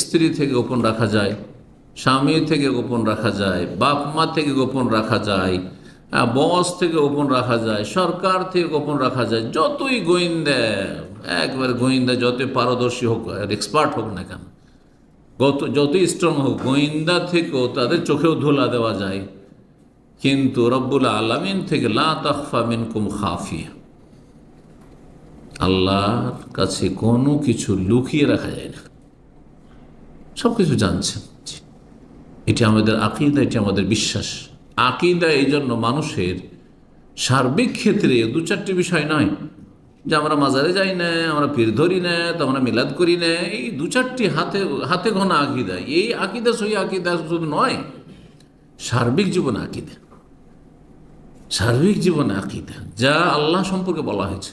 স্ত্রী থেকে গোপন রাখা যায়, স্বামী থেকে গোপন রাখা যায়, বাপ মা থেকে গোপন রাখা যায়, বস থেকে গোপন রাখা যায়, সরকার থেকে গোপন রাখা যায়। যতই গোয়েন্দা, একবারে গোয়েন্দা যতই পারদর্শী হোক, এক্সপার্ট হোক না কেন, যতই স্ট্রং হোক, গোয়েন্দা থেকেও তাদের চোখেও ধুলা দেওয়া যায়। কিন্তু রব্বুল আলামিন থেকে লা তাখফা মিনকুম খাফিয়া, আল্লাহর কাছে কোনো কিছু লুকিয়ে রাখা যায় না, সব কিছু জানছেন। এটি আমাদের আকীদা, এটি আমাদের বিশ্বাস। আকীদা এই জন্য মানুষের সার্বিক ক্ষেত্রে দু চারটি বিষয় নয় যে আমরা মাজারে যাই না, আমরা পীর ধরি না, তো আমরা মিলাদ করি না, এই দু চারটি হাতে হাতে ঘনা আকীদা, এই আকীদা সহি আকীদা শুধু নয়, সার্বিক জীবনে আকীদা, সার্বিক জীবনে আকীদা, যা আল্লাহ সম্পর্কে বলা হয়েছে,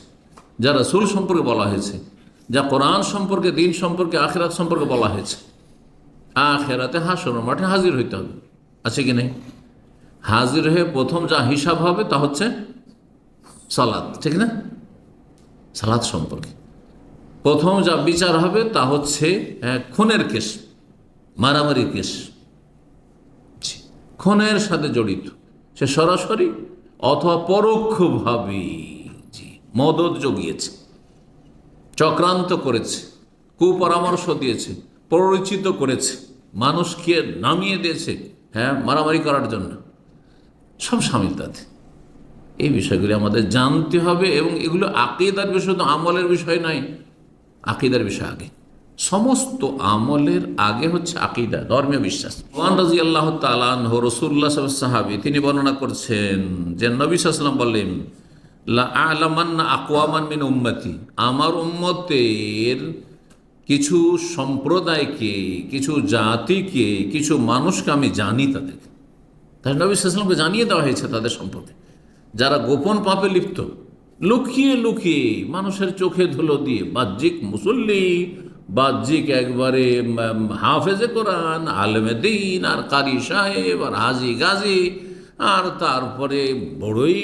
যা রাসূল সম্পর্কে বলা হয়েছে, যা কোরআন সম্পর্কে, দিন সম্পর্কে, আখিরাত সম্পর্কে বলা হয়েছে। আখিরাতে হাসর মাঠে হাজির হইতে হবে, আছে কি নেই? হাজির হয়ে প্রথম যা হিসাব হবে তা হচ্ছে সালাত, ঠিক না? সালাত সম্পর্কে প্রথম যা বিচার হবে তা হচ্ছে খুনের কেস, মারামারির কেস, খুনের সাথে জড়িত, সে সরাসরি অথবা পরোক্ষভাবে মদদ জগিয়েছে, চক্রান্ত করেছে, কুপরামর্শ দিয়েছে, প্ররোচিত করেছে, মানুষকে নামিয়ে দিয়েছে মারামারি করার জন্য, সব শামিল তাতে। এই বিষয়গুলি আমাদের জানতে হবে, এবং এগুলো আকীদার বিষয়, তো আমলের বিষয় নয়, আকীদার বিষয় আগে। সমস্ত আমলের আগে হচ্ছে আকীদা, ধর্মীয় বিশ্বাস। ওয়ান রাদিয়াল্লাহু তাআলা আনহু, রাসূলুল্লাহ সাল্লাল্লাহু আলাইহি সাহাবী, তিনি বর্ণনা করছেন যে নবী সাল্লাল্লাহু আলাইহি ওয়াসাল্লাম বললেন, লা আ'লামান্না আকওয়ামান মিন উম্মতি, আমার উম্মতের কিছু সম্প্রদায়কে, কিছু জাতিকে, কিছু মানুষকে আমি জানি তাদেরকে। তাই নবী সাল্লাল্লাহু আলাইহি ওয়াসাল্লামকে জানিয়ে দেওয়া হয়েছে তাদের সম্পর্কে, যারা গোপন পাপে লিপ্ত, লুকিয়ে লুকিয়ে মানুষের চোখে ধুলো দিয়ে, বাহ্যিক মুসল্লি, বাহ্যিক একবারে হাফেজে কোরআন, আলেমে দিন, আর কারি সাহেব, আর হাজি গাজী, আর তারপরে বড়ই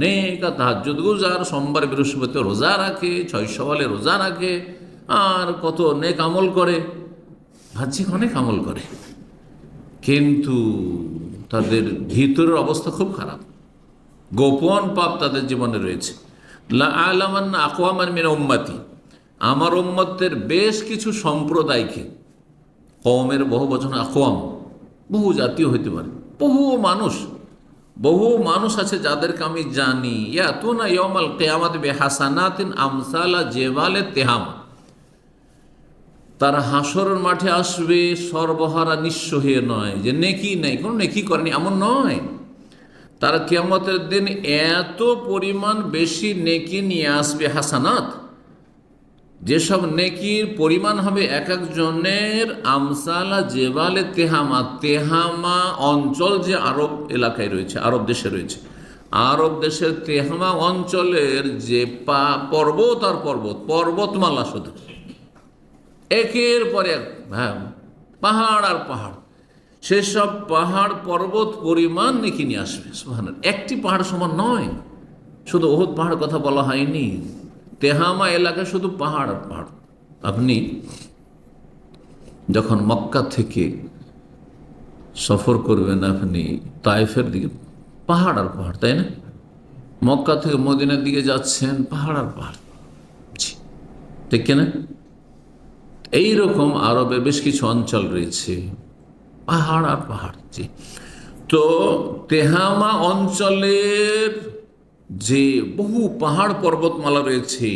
নেক, আর তাহাজ্জুদ গুজার, সোমবার বৃহস্পতি রোজা রাখে, 6 সওয়ালে রোজা রাখে, আর কত নেক আমল করে, বাহ্যিক অনেক আমল করে, কিন্তু তাদের ভিতরের অবস্থা খুব খারাপ, গোপন পাপ তাদের জীবনে রয়েছে। লা আ'লামান্না আকওয়ামান মিন উম্মতি, আমার উম্মতের বেশ কিছু সম্প্রদায়কে, কওমের বহু বচন আকওয়াম, বহু জাতীয় হইতে পারে, বহু মানুষ আছে যাদেরকে আমি জানি। ইয়াতুনা ইয়াউমাল কিয়ামাতি বিহাসানাতিন আমসালা জিবালে তিহামা, তারা হাসরের মাঠে আসবে সর্বহারা, নিঃস্ব হয়ে নয়, যে নেকি নেই, কোনো নেকি করেনি এমন নয়। তারা কিয়ামতের দিন এত পরিমাণ বেশি নেকি নিয়ে আসবে, হাসানাত, যেসব নেকির পরিমাণ হবে এক একজনের আমসালা জেবালে তেহামা, তেহামা অঞ্চল যে আরব এলাকায় রয়েছে, আরব দেশে রয়েছে, আরব দেশের তেহামা অঞ্চলের যে পর্বত আর পর্বতমালা, শুধু একের পর এক, পাহাড় আর পাহাড়, সেসব পাহাড় পর্বত পরিমাণ নেকি নিয়ে আসবে। সুবহানাল্লাহ, একটি পাহাড় সমান নয়, শুধু ওহুদ পাহাড় কথা বলা হয়নি, তেহামা এলাকায় শুধু পাহাড় আর পাহাড়। আপনি যখন মক্কা থেকে সফর করবেন, আপনি তায়েফের দিকে, পাহাড় আর পাহাড়, তাই না? মক্কা থেকে মদিনার দিকে যাচ্ছেন, পাহাড় আর পাহাড়, ঠিক কিনা? এইরকম আরবে বেশ কিছু অঞ্চল রয়েছে, পাহাড় আর পাহাড়। জি, তো তেহামা অঞ্চলের যে বহু পাহাড় পর্বতমালা রয়েছে,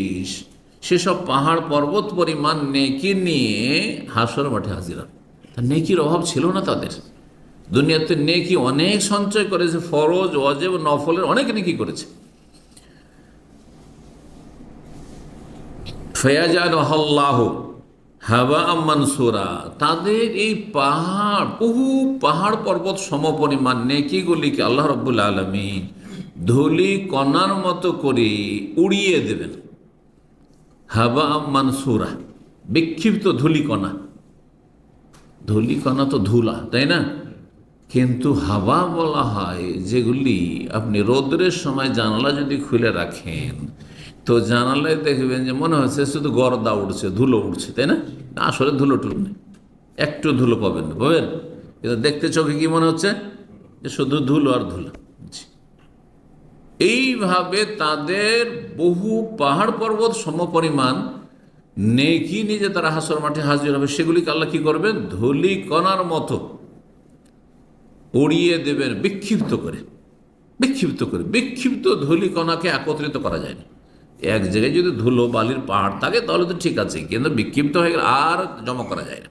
সেসব পাহাড় পর্বত পরিমাণ নেকি নিয়ে হাসর মাঠে হাজির হবে। নেকির অভাব ছিল না তাদের, দুনিয়াতে নেকি অনেক সঞ্চয় করেছে, ফরজ, ওয়াজিব, নফলের অনেক নেকি করেছে। ফায়াজআলুহুল্লাহু হাওয়াআম মানসুরা, তাদের এই পাহাড়, বহু পাহাড় পর্বত সমপরিমাণ নেকিগুলিকে আল্লাহ রাব্বুল আলামিন ধূলি কণার মতো করে উড়িয়ে দেবেন। হাওয়াআম মানসুরা, বিক্ষিপ্ত ধূলিকণা, ধূলিকণা তো ধুলা, তাই না? কিন্তু হাওয়া বলা হয় যেগুলি আপনি রোদ্রের সময় জানালা যদি খুলে রাখেন, তো জানালায় দেখবেন যে মনে হচ্ছে শুধু গর্দা উঠছে, ধুলো উঠছে, তাই না? আসলে ধুলো টুলো নেই, একটু ধুলো পাবেন না, পাবেন? কিন্তু দেখতে চোখে কি মনে হচ্ছে যে শুধু ধুলো আর ধুলো। এইভাবে তাদের বহু পাহাড় পর্বত সমপরিমাণ নেকি নিজে তারা হাসর মাঠে হাজির হবে, সেগুলিকে আল্লাহ কি করবেন? ধুলি কণার মতো উড়িয়ে দেবেন, বিক্ষিপ্ত করে। বিক্ষিপ্ত ধুলি কণাকে একত্রিত করা যায় না। এক জায়গায় যদি ধুলো বালির পাহাড় থাকে তাহলে তো ঠিক আছে, কিন্তু বিক্ষিপ্ত হয়ে গেলে আর জমা করা যায় না।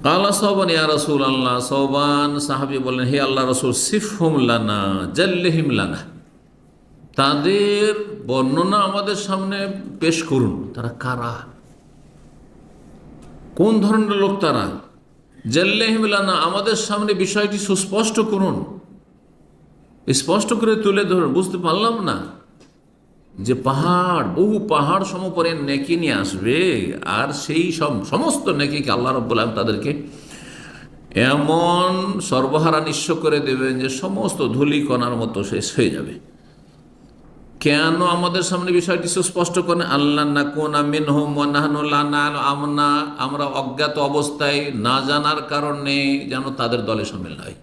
কালা সৌবান ইয়া রাসূল আল্লাহ, সৌবান সাহাবী বললেন, হে আল্লাহ রসুল, সিফহুম লানা জাল্লিহিম লানা, তাদের বর্ণনা আমাদের সামনে পেশ করুন। তারা কারা, কোন ধরনের লোক তারা? জাল্লিহিম লানা, আমাদের সামনে বিষয়টি সুস্পষ্ট করুন, স্পষ্ট করে তুলে ধরুন। বুঝতে পারলাম না যে পাহাড়, বহু পাহাড় সমপরিমাণ নেকি নিয়ে আসবে, আর সেই সমস্ত নেকিকে আল্লাহ রাব্বুল আলামিন তাদেরকে এমন সর্বহারা নিঃস্ব করে দেবেন যে সমস্ত ধূলিকণার মতো শেষ হয়ে যাবে। কেন আমাদের সামনে বিষয়টি সুস্পষ্ট করেন? আল্লাহ নাকুনা মিনহুম ওয়া নাহনু লা না'লামু, আমরা অজ্ঞাত অবস্থায় না জানার কারণে যেন তাদের দলে শামিল হয়,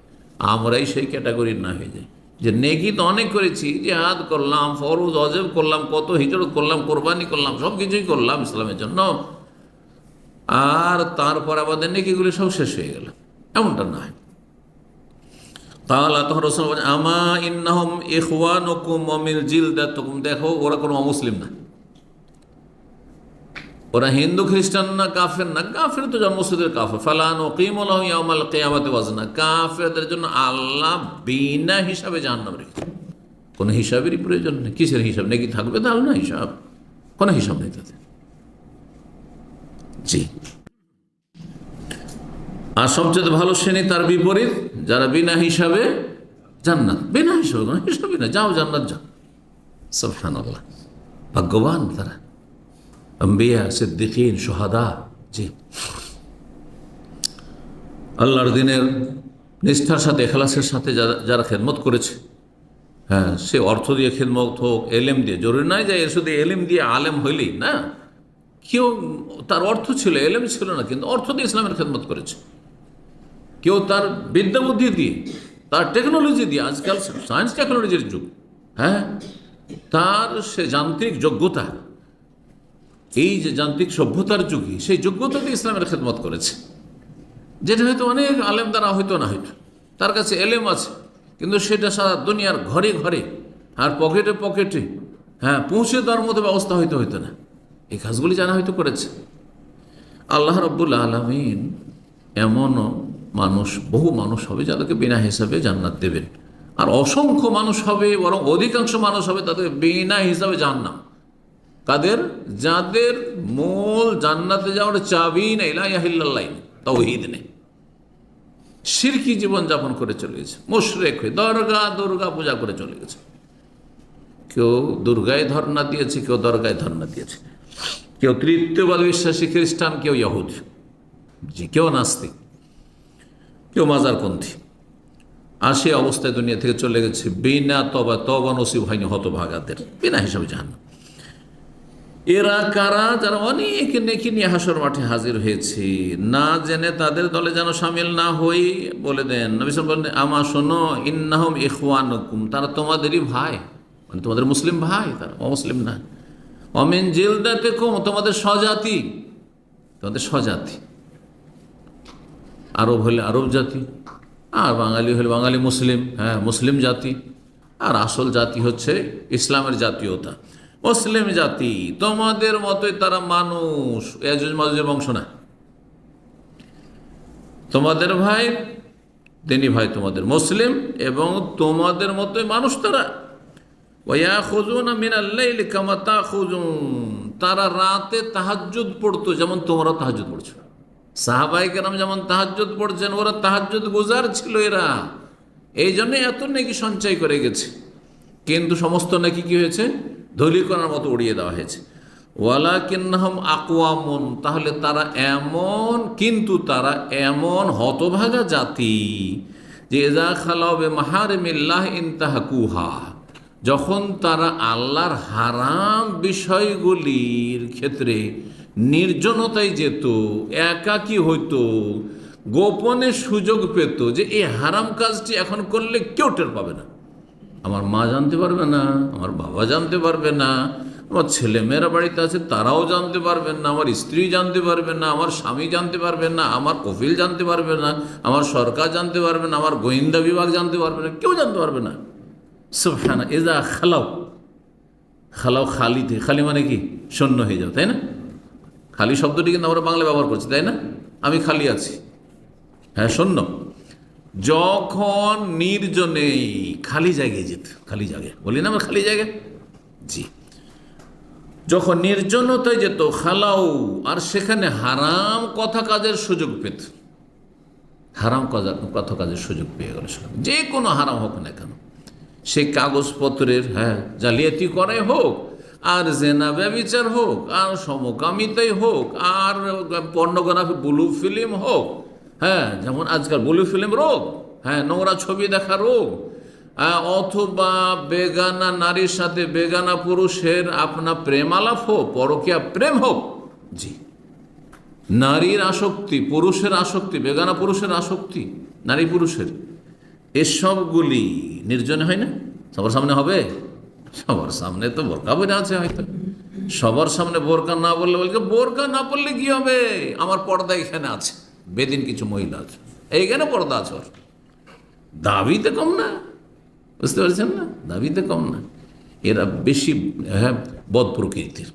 আমরাই সেই ক্যাটাগরির না হয়ে যাই। যে নেকি তো অনেক করেছি, জিহাদ করলাম, ফরজ ওয়াজিব করলাম, কত হিজরত করলাম, কোরবানি করলাম, সব কিছুই করলাম ইসলামের জন্য, আর তারপর আমাদের নেকিগুলি সব শেষ হয়ে গেল, এমনটা না হয়। তাহলে তখন রাসূল বলেন, আমা ইন্নাহুম ইখওয়ানুকুম ওয়া মিন জিলদাতিকুম, দেখো ওরা কোনো অমুসলিম না, ওরা হিন্দু খ্রিস্টান না, কাফের না। কাফের তো জন্মসূত্রের কাফের। ফালা নুকিমু লাহুম ইয়াওমাল কিয়ামাতি ওয়াজনা, কাফেরদের জন্য আল্লাহ বিনা হিসাবে জাহান্নাম রেখেছে। কোনো হিসাবেরই প্রয়োজন নেই। কিসের হিসাব? নাকি থাকবে তাহলে না হিসাব, কোনো হিসাব নেই তাতে। জি। আর সবচেয়ে ভালো শ্রেণী তার বিপরীত, যারা বিনা হিসাবে জান্নাত, বিনা হিসাবে, কোনো হিসাবই না, যাও জান্নাত যাও। সুবহানাল্লাহ, ভাগ্যবান তারা, আম্বিয়া, সিদ্দিকিন, শুহাদা। জি, আল্লাহর দিনের নিষ্ঠার সাথে, ইখলাসের সাথে যারা খেদমত করেছে, হ্যাঁ, সে অর্থ দিয়ে খেদমত হোক, এলেম দিয়ে, জরুরি নয় যে শুধু এলেম দিয়ে আলেম হইলেই না। কেউ তার অর্থ ছিল, এলেম ছিল না, কিন্তু অর্থ দিয়ে ইসলামের খেদমত করেছে। কেউ তার বিদ্যা বুদ্ধি দিয়ে, তার টেকনোলজি দিয়ে, আজকাল সায়েন্স টেকনোলজির যুগ, হ্যাঁ, তার সে যান্ত্রিক যোগ্যতা, এই যে যান্ত্রিক সভ্যতার যুগে সেই যোগ্যতা দিয়ে ইসলামের খেদমত করেছে, যেটা হয়তো অনেক আলেম দ্বারা হয়তো না, হয়তো তার কাছে এলেম আছে, কিন্তু সেটা সারা দুনিয়ার ঘরে ঘরে আর পকেটে পকেটে, হ্যাঁ, পৌঁছে দেওয়ার মতো ব্যবস্থা হয়তো হইতো না। এই কাজগুলি যারা হয়তো করেছে, আল্লাহ রাব্বুল আলামিন এমনও মানুষ, বহু মানুষ হবে যাদেরকে বিনা হিসাবে জান্নাত দেবেন, আর অসংখ্য মানুষ হবে, বরং অধিকাংশ মানুষ হবে তাদের বিনা হিসাবে জাহান্নাম। কাদের? যাদের মূল জান্নাতে যাওয়ার চাবি নেই, লা ইলাহা ইল্লাল্লাহ, তাওহীদ নেই, শিরকি জীবন যাপন করে চলে গেছে, মুশরিক হয়ে দুর্গা পূজা করে চলে গেছে। কেউ দুর্গায় ধর্ণা দিয়েছে, কেউ দরগায় ধর্ণা দিয়েছে, কেউ তৃতীয়বাদ বিশ্বাসী খ্রিস্টান, কেউ ইহুদি, জি, কেউ নাস্তিক, কেউ মাজারপন্থী। আর সে অবস্থায় দুনিয়া থেকে চলে গেছে বিনা তবা নসিব হয়নি হতভাগাদের, বিনা হিসাবে জাহান্নাম। এরা কারা? যারা অনেক নেকি নিয়ে হাসর মাঠে হাজির হয়েছে, না জেনে তাদের দলে যেন সামিল না হই। বলে দেন নবী সাল্লাল্লাহু আলাইহি ওয়াসাল্লাম, আমা শোনো, ইন্নাহুম ইখওয়ানুকুম, তারা তোমাদেরই ভাই, মানে তোমাদের মুসলিম ভাই, তারা অমুসলিম না। অমিন জিলদাতিকুম, তোমাদের স্বজাতি, তোমাদের স্বজাতি। আরব হলে আরব জাতি, আর বাঙালি হলে বাঙালি মুসলিম, হ্যাঁ, মুসলিম জাতি। আর আসল জাতি হচ্ছে ইসলামের জাতীয়তা, মুসলিম জাতি। তোমাদের মতোই তারা মানুষ, ইয়াজুজ মাজুজের বংশ না, তোমাদের ভাই, তিনি ভাই তোমাদের, মুসলিম, এবং তোমাদের মতোই মানুষ তারা। ওয়ায়াখুযুনা মিনাল লাইলি কামা তাখুযুন, তারা রাতে তাহাজ্জুদ পড়তো যেমন তোমরা তাহাজ্জুদ পড়ছো। সাহাবায়ে কেরাম যেমন তাহাজ্জুদ পড়ছেন, ওরা তাহাজ্জুদ গুজার ছিল এরা, এই জন্য এত নেকি সঞ্চয় করে গেছে। কিন্তু সমস্ত নেকি কি হয়েছে? ধূলিকণার মতো উড়িয়ে দেওয়া হয়েছে। ওয়ালাকিন্নাহুম আকওয়ামুন, তাহলে তারা এমন, কিন্তু তারা এমন হতভাগা জাতি যে ইযা খালাউ বিমাহারিমিল্লাহ ইনতাহাকুহা, যখন তারা আল্লাহর হারাম বিষয়গুলির ক্ষেত্রে নির্জনতায় যেত, একাকী হইতো, গোপনে সুযোগ পেত যে এই হারাম কাজটি এখন করলে কেউ টের পাবে না, আমার মা জানতে পারবে না, আমার বাবা জানতে পারবে না, আমার ছেলেমেয়েরা বাড়িতে আছে তারাও জানতে পারবেন না, আমার স্ত্রী জানতে পারবে না, আমার স্বামী জানতে পারবে না, আমার কফিল জানতে পারবে না, আমার সরকার জানতে পারবে না, আমার গোয়েন্দা বিভাগ জানতে পারবে না, কেউ জানতে পারবে না। সুবহানাল্লাহ। এজা খালাও, খালাও খালিতে, খালি মানে কি শূন্য হয়ে যাও, তাই না? খালি শব্দটি কিন্তু আমরা বাংলা ব্যবহার করছি, তাই না? আমি খালি আছি, হ্যাঁ শূন্য। যখন নির্জনে খালি জায়গায় যেত, খালি জায়গায় বলি না আমরা খালি জায়গায়, জি, যখন নির্জনতায় যেত খালাও, আর সেখানে হারাম কথা কাজের সুযোগ পেত, হারাম কথা কাজের সুযোগ পেয়ে গেল, যে কোনো হারাম হোক না কেন, সে কাগজপত্রের জালিয়াতি করে হোক, আর জেনা ব্যভিচার হোক, আর সমকামিতাই হোক, আর পর্নোগ্রাফি ব্লু ফিল্ম হোক, যেমন আজকাল ব্লু ফিল্ম রোগ, নোংরা ছবি দেখা রোগ, অথবা বেগানা নারীর সাথে বেগানা পুরুষের আপনা প্রেম আলাপ হোক, পরকীয়া প্রেম হোক, জি, নারীর আসক্তি, পুরুষের আসক্তি, বেগানা পুরুষের আসক্তি, নারী পুরুষের, এসবগুলি নির্জনে হয় না? সবার সামনে হবে? সবার সামনে তো বোরকা পরে আছে, হয়তো সবার সামনে বোরকা না বললে বলছে বোরকা না পড়লে কি হবে, আমার পর্দা এখানে আছে, বেদিন কিছু মহিলা আছে, এইখানে পর্দা আছে, ওর দাবিতে কম না, বুঝতে পারছেন না? দাবিতে কম না, এরা বেশি বদ প্রকৃতির।